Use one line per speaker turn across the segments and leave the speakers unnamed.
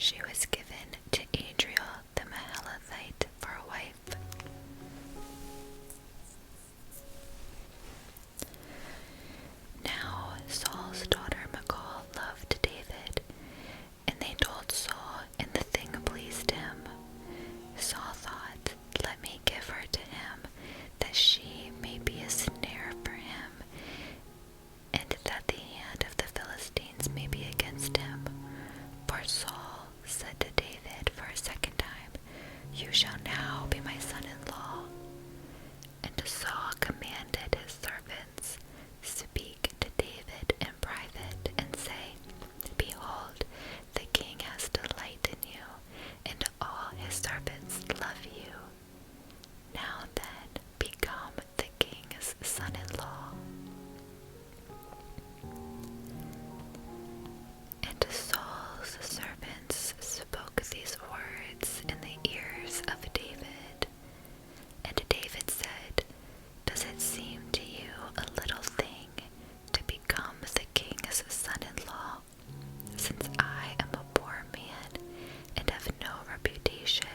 she was given to Adriel the Mahalathite for a wife. Now Saul's daughter Michal loved David, and they told Saul, and the thing pleased him. Saul thought, let me give her to him, that she may be a snare for him, and that the hand of the Philistines may be against him. For Saul said to David for a second time, you shall now be my son-in-law. And Saul commanded his servants, speak to David in private, and say, behold, the king has delight in you, and all his servants love you. Now then, become the king's son-in-law. And Saul's servants spoke these words in the ears of David. And David said, does it seem to you a little thing to become the king's son-in-law, since I am a poor man and have no reputation?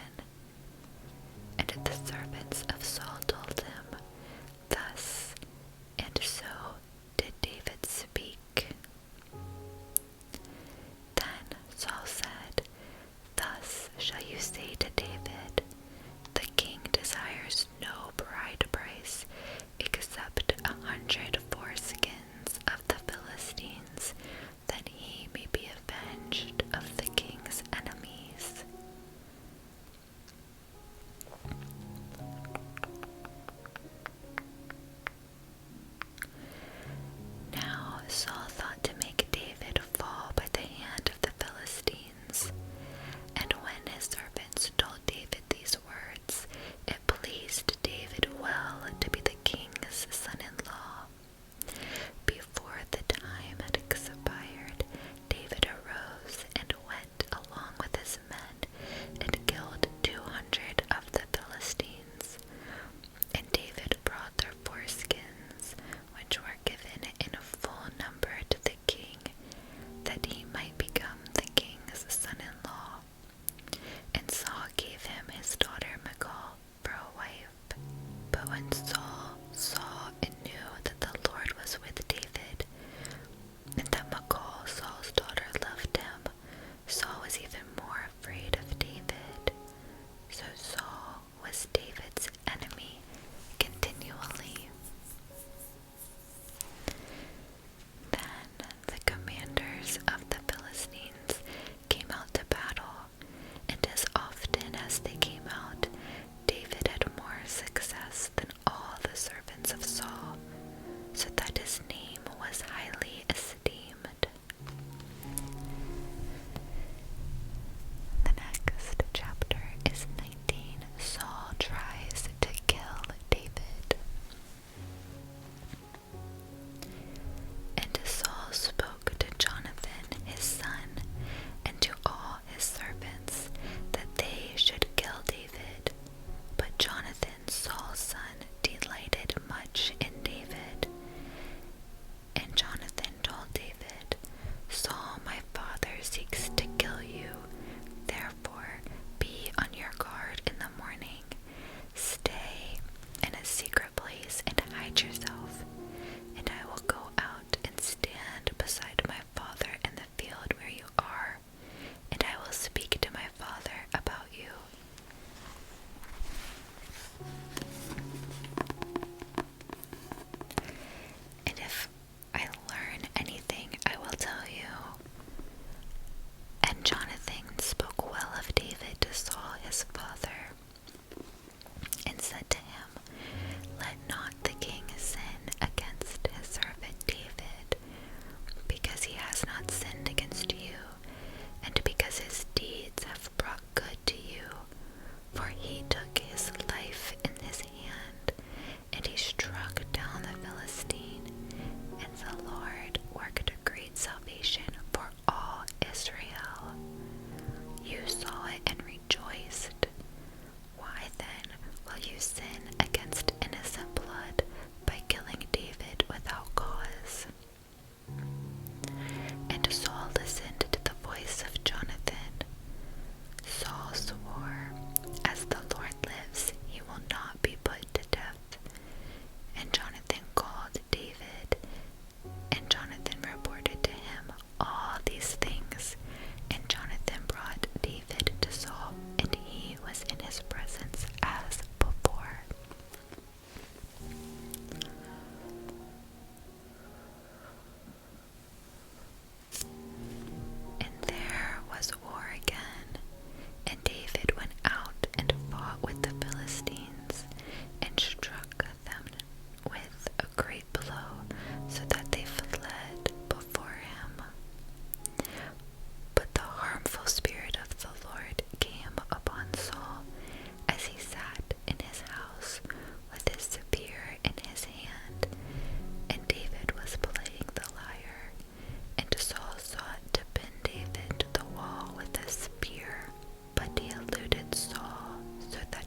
And the servants of Saul told him, thus and so did David speak. Then Saul said, thus shall you say to David, the king desires no bride price except 100 foreskins of the Philistines, that he may be avenged of the king's enemies. Now Saul thought to make David fall by the hand of the Philistines. And when his servants told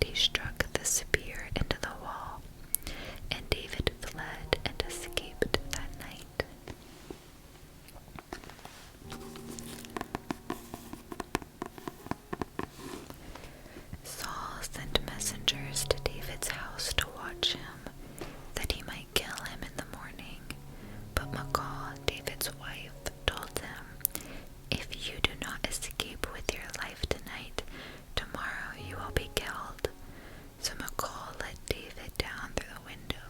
he struck the spear into the wall, and David fled and escaped that night. Saul sent messengers to David's house to watch him, that he might kill him in the morning. But Michal, David's wife, told him, "If you do not escape with your life tonight, tomorrow you will be killed." So Michal let David down through the window,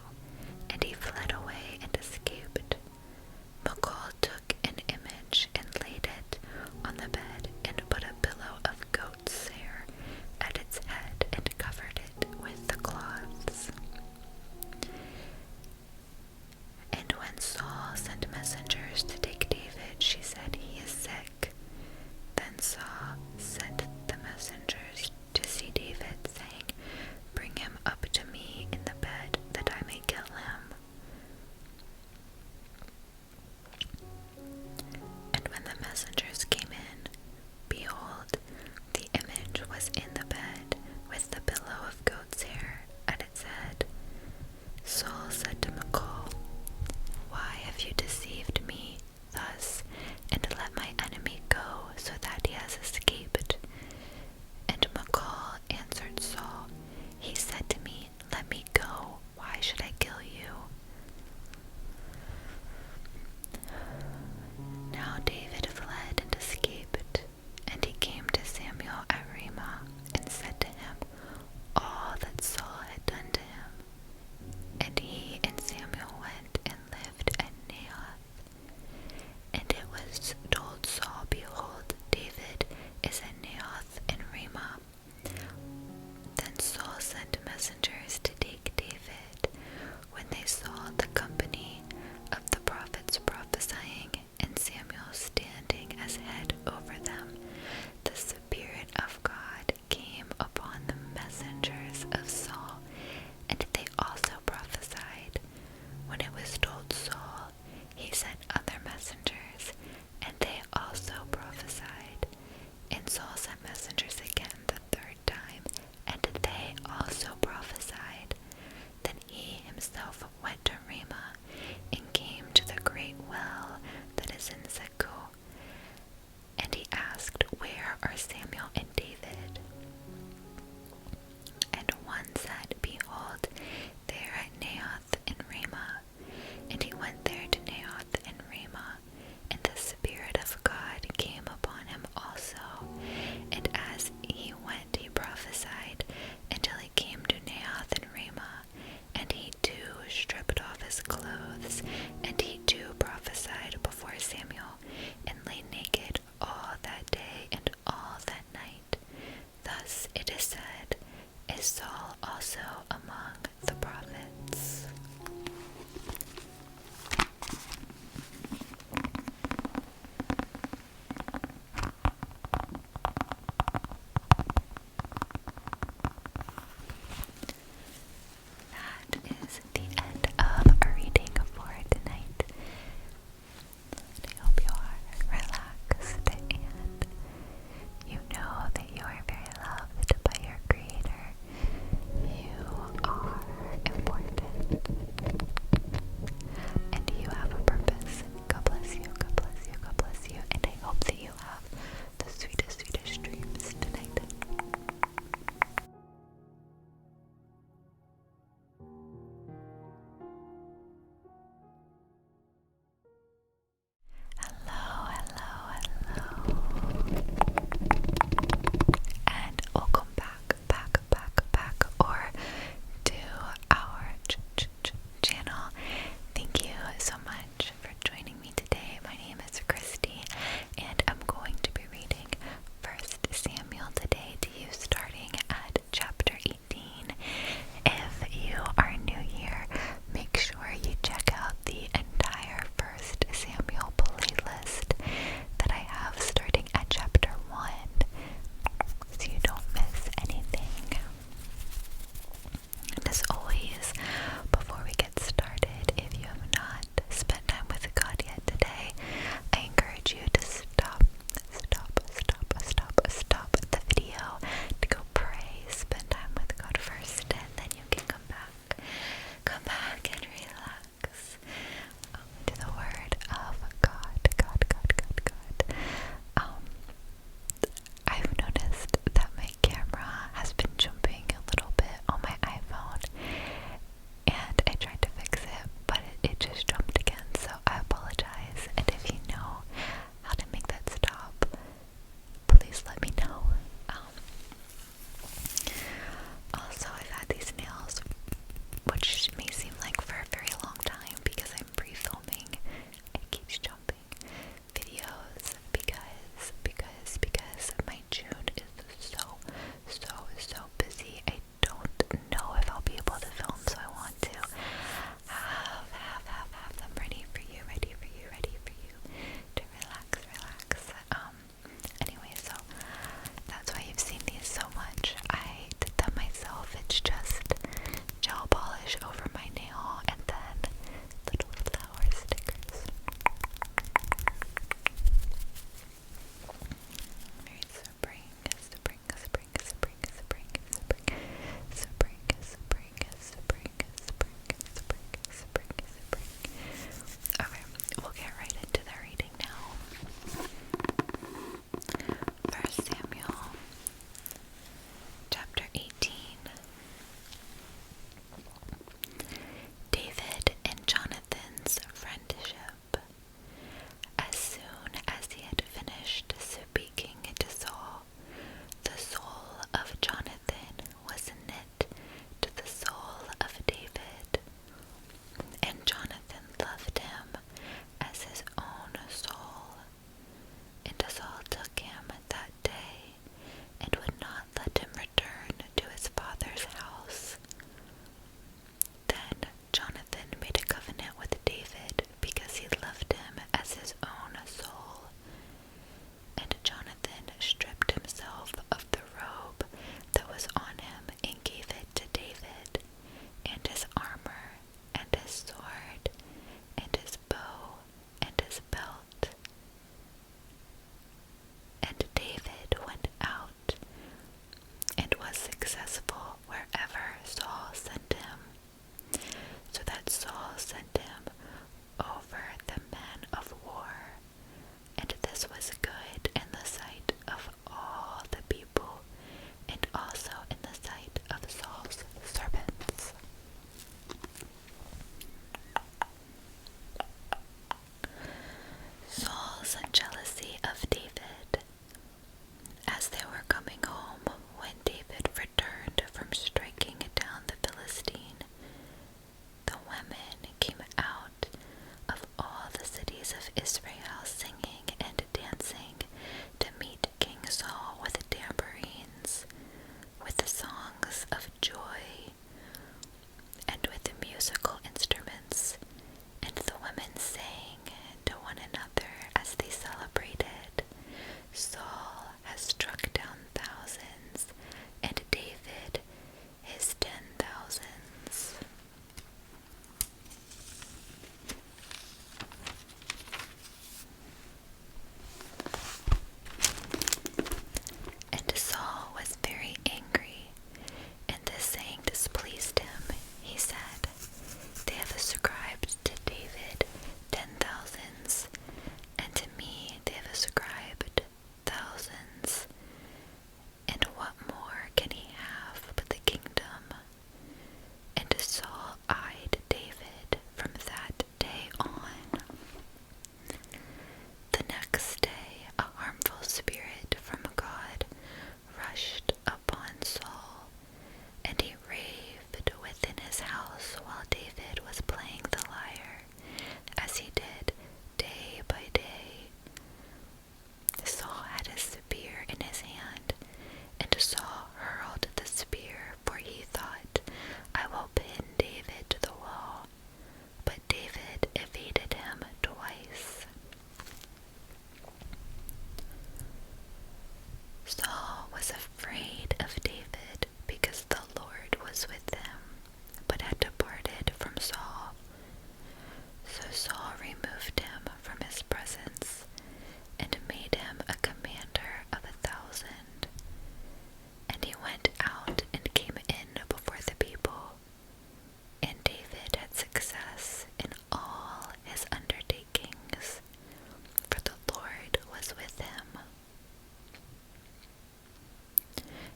and he fled away and escaped. Michal took an image and laid it on the bed and put a pillow of goat's hair at its head and covered it with the cloths. And when Saul sent messengers to take David, she said, "He is sick." Then Saul sent the messengers to see David, saying, "Bring him up to me in the bed, that I may kill him." And when the messengers came in, behold, the image was in the bed, with the pillow of goat's hair at its head. Saul said to Michal, "Why have you deceived me thus, and let my enemy go, so that he has escaped?" And Michal answered Saul, "He said to me, 'Let me go. Why should I kill you?'" Now David fled and escaped, and he came to Samuel at Ramah, and said to him all that Saul had done to him. And he and Samuel went and lived at Naioth. And it was told Saul, "Behold, David is at Naioth in Ramah." Then Saul sent messengers to take David. When they saw the company of the prophets prophesying, and Samuel standing as head over them, the Spirit of God came upon the messengers of Saul, and they also prophesied. When it was told Saul, he sent other messengers, and they also prophesied. And Saul sent messengers again the third time, and they also prophesied. Then he himself went to Ramah, and came to the great well that is in Seku. And he asked, "Where are Samuel and David?" And one said, "Behold, they are at Naioth in Ramah." And he went there to Naioth in Ramah, and the Spirit of God came upon him also. And as he went, he prophesied until he came to Naioth in Ramah. And he too stripped off his clothes, and he too prophesied before Samuel, and lay naked all that day and all that night. Thus it is said, "Is Saul also among the prophets?" That is the end of our reading for tonight. I hope you are relaxed and you know that you are very loved by your Creator. You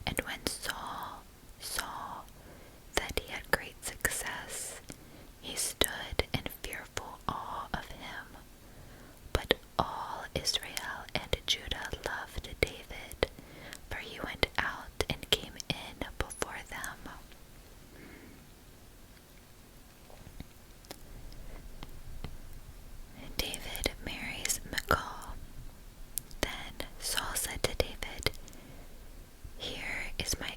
And when Saul saw that he had great success, he stood in fearful awe of him. But all Israel and Judah loved David, for he went out and came in before them. David marries Michal. Then Saul said to David, "Here is my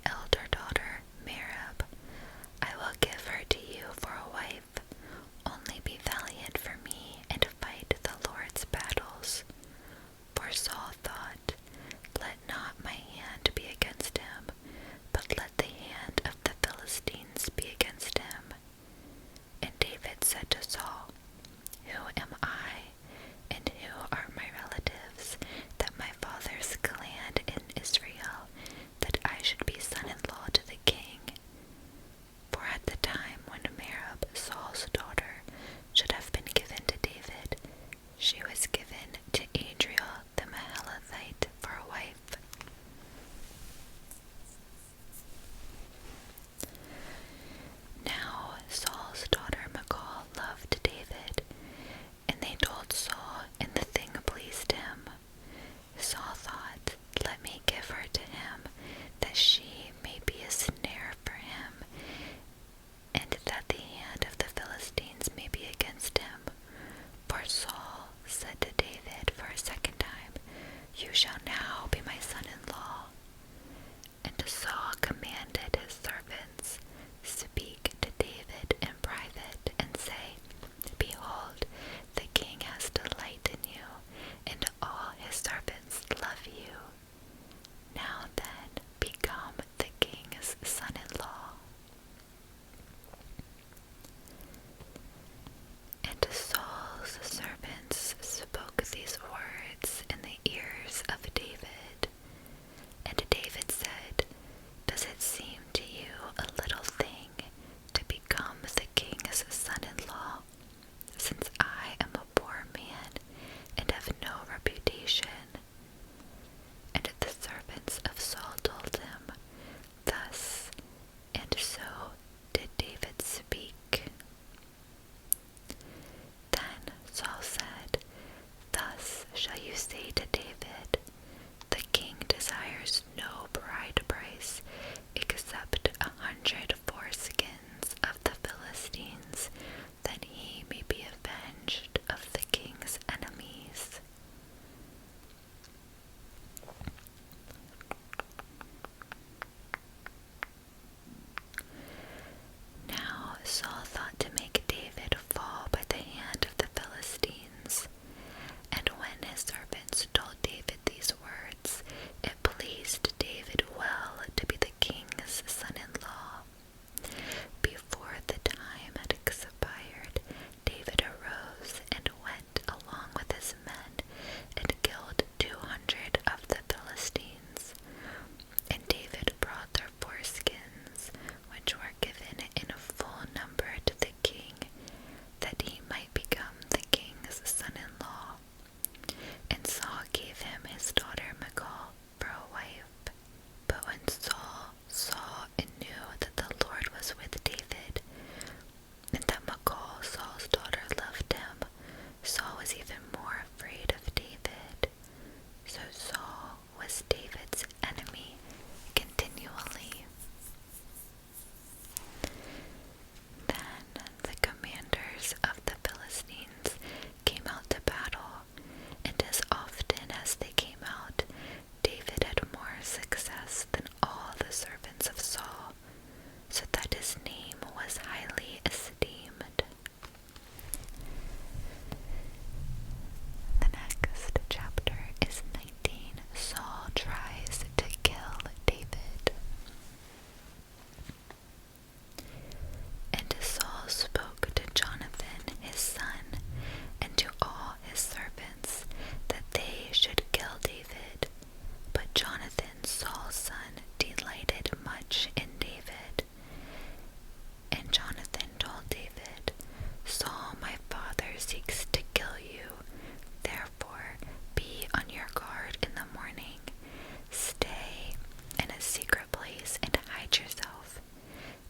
hide yourself,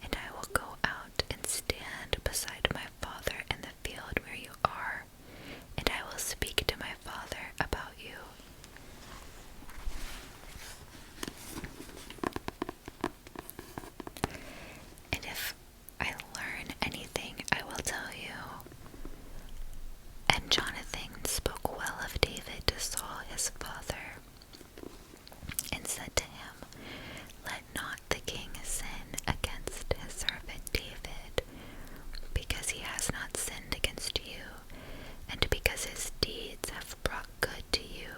and I will go out and stand beside my father in the field where you are, and I will speak to my father about you. And if I learn anything, I will tell you. And Jonathan spoke well of David to Saul his father, and said to him, Let not the king sin against his servant David, because he has not sinned against you, and because his deeds have brought good to you.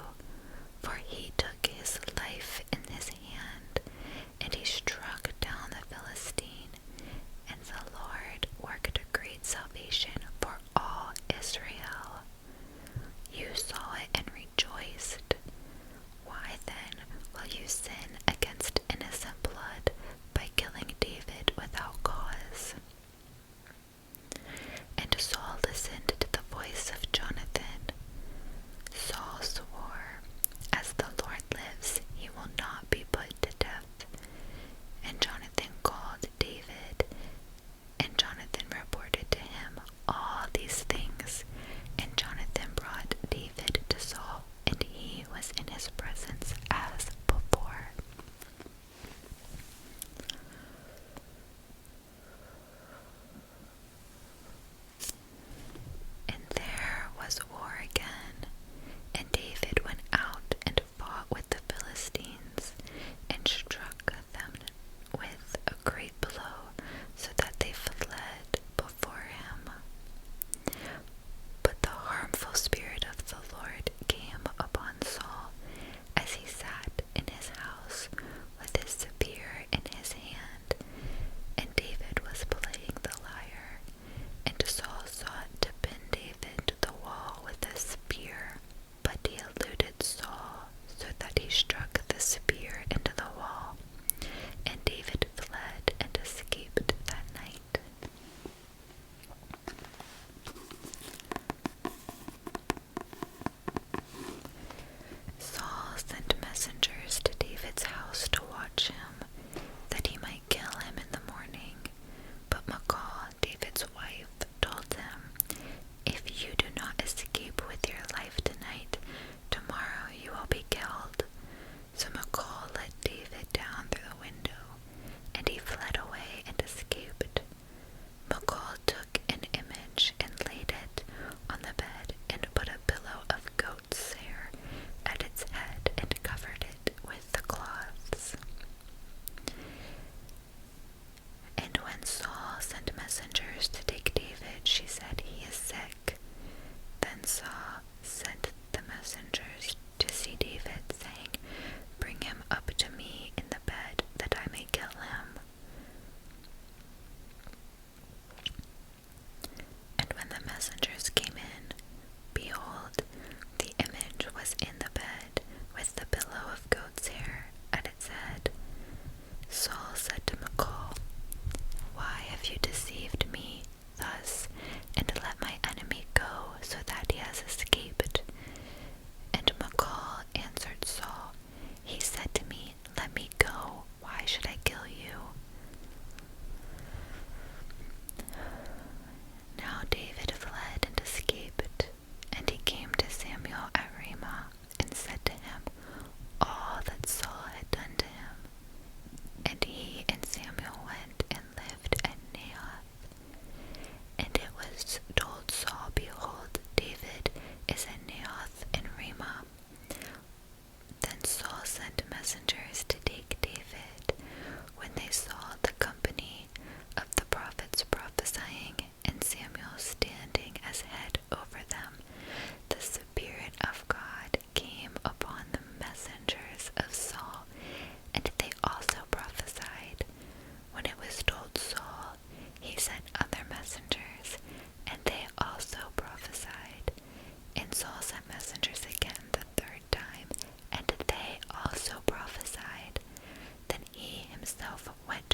For he took his life in his hand, and he struck down the Philistine, and the Lord worked a great salvation for all Israel. You saw it and rejoiced. Why then will you sin against innocent blood by killing David without cause? And Saul listened to the voice of Jonathan. Saul swore, As the Lord lives, he will not be put to death. And Jonathan called David, and Jonathan reported to him all these things. And Jonathan brought David to Saul, and he was in his presence as before. And there was war again, and David went out and fought with the Philistines, and struck them with a great blow, so that they fled before him. But the harmful spirit of the Lord came upon Saul, as he sat in his house with his spear in his hand, and David was playing the lyre. And Saul sought to pin David to the wall with a spear, but he eluded Saul, so that he struck the spear into the wall, and David fled and escaped that night. Saul sent messengers to David's house to watch him, that he might kill him in the morning. But Michal, David's wife, told him, If you do not escape with your life tonight, tomorrow you will be killed. So Michal let David down through the window, and he fled away and escaped. Michal took an image and laid it on the bed, and put a pillow of goat's hair at its head, and covered it with the cloths. And when Saul sent messengers to take David, she said, He is sick. Then Saul sent the messengers to see David, saying, Bring him up to me in the bed, that I may kill him. And when the messengers came in, behold, the image was in the bed, with the pillow of goat's hair at its head. Saul said to Michal, Why have you deceived me thus, and let my enemy go, so that he has escaped? And Michal answered Saul, He said to me, Let me go, why should I kill you? Now David fled and escaped, and he came to Samuel at Ramah, and said to him all that Saul had done to him. And he and Samuel went and lived at Naioth. And it was told Saul, Behold, David is at Naioth in Ramah. Then Saul sent messengers to take David. When they saw the company of the prophets prophesying, and Samuel standing as head over them, the Spirit of God came upon the messengers of Saul, and they also prophesied. When it was told Saul, he sent other messengers, and they also prophesied. And Saul sent messengers again the third time, and they also prophesied. Then he himself went